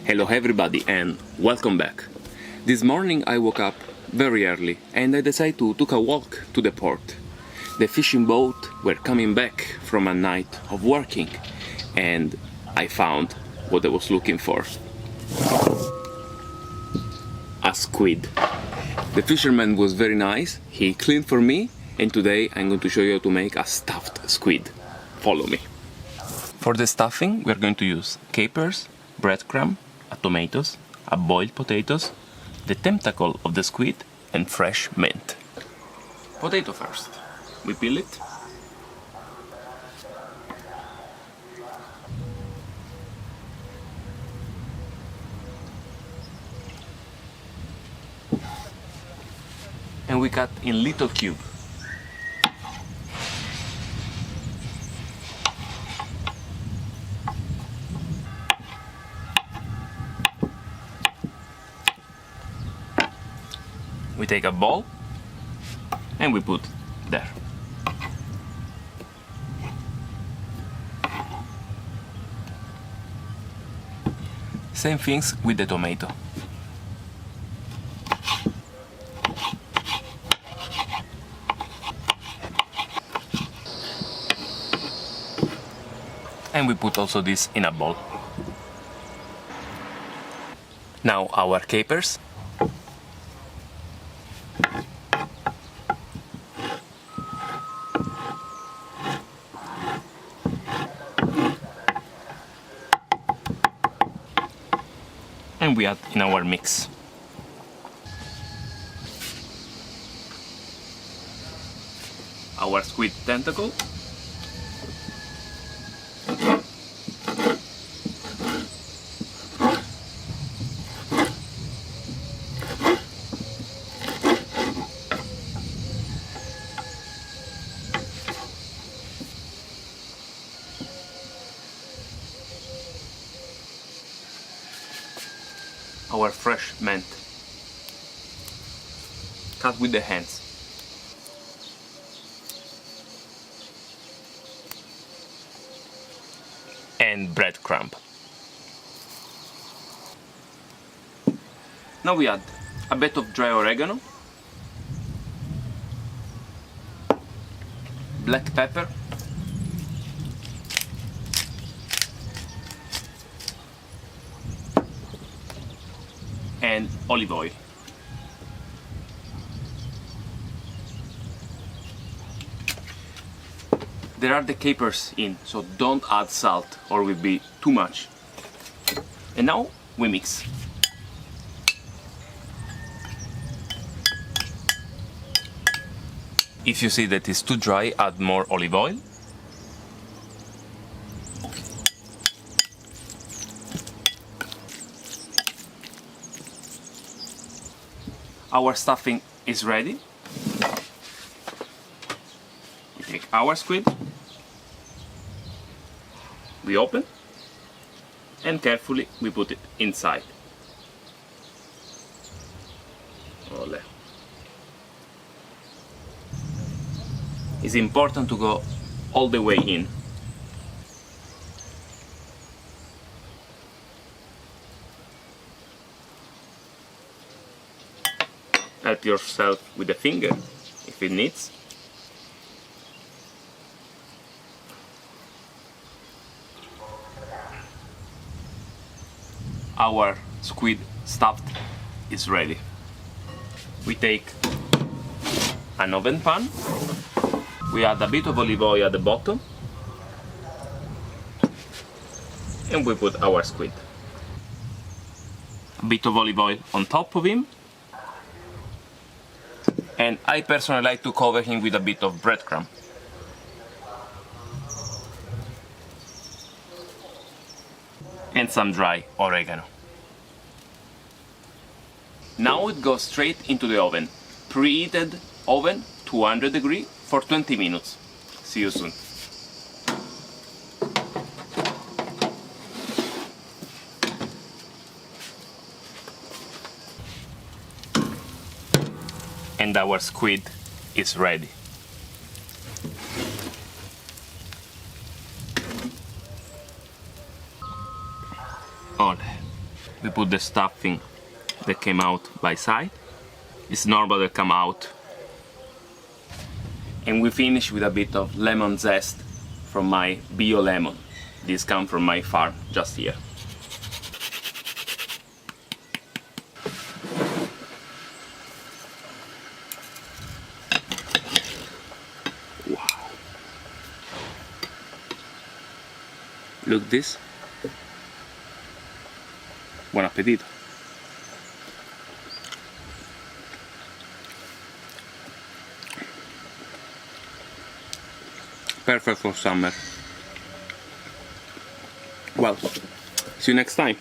Hello everybody and welcome back. This morning I woke up very early and I decided to take a walk to the port. The fishing boat were coming back from a night of working and I found what I was looking for. A squid. The fisherman was very nice, he cleaned for me and today I'm going to show you how to make a stuffed squid. Follow me. For the stuffing we are going to use capers, breadcrumb, tomatoes, boiled potatoes, the tentacle of the squid and fresh mint. Potato first. We peel it. And we cut in little cubes. We take a bowl and we put there. Same things with the tomato. And we put also this in a bowl. Now our capers. And we add in our mix. Our squid tentacle. Our fresh mint, cut with the hands. And breadcrumb. Now we add a bit of dry oregano, black pepper, and olive oil. There are the capers in, so don't add salt or it will be too much. And now we mix. If you see that it's too dry, add more olive oil. Our stuffing is ready. We take our squid, we open, and carefully we put it inside. Ole. It's important to go all the way in. Help yourself with the finger if it needs. Our squid stuffed is ready. We take an oven pan, we add a bit of olive oil at the bottom and we put our squid. A bit of olive oil on top of him. And I personally like to cover him with a bit of breadcrumb. And some dry oregano. Now it goes straight into the oven. Preheated oven, 200 degrees for 20 minutes. See you soon. And our squid is ready. Ole. We put the stuffing that came out by side. It's normal that come out. And we finish with a bit of lemon zest from my bio lemon. This comes from my farm just here. Wow. Look this. Buon appetito. Perfect for summer. Well, see you next time.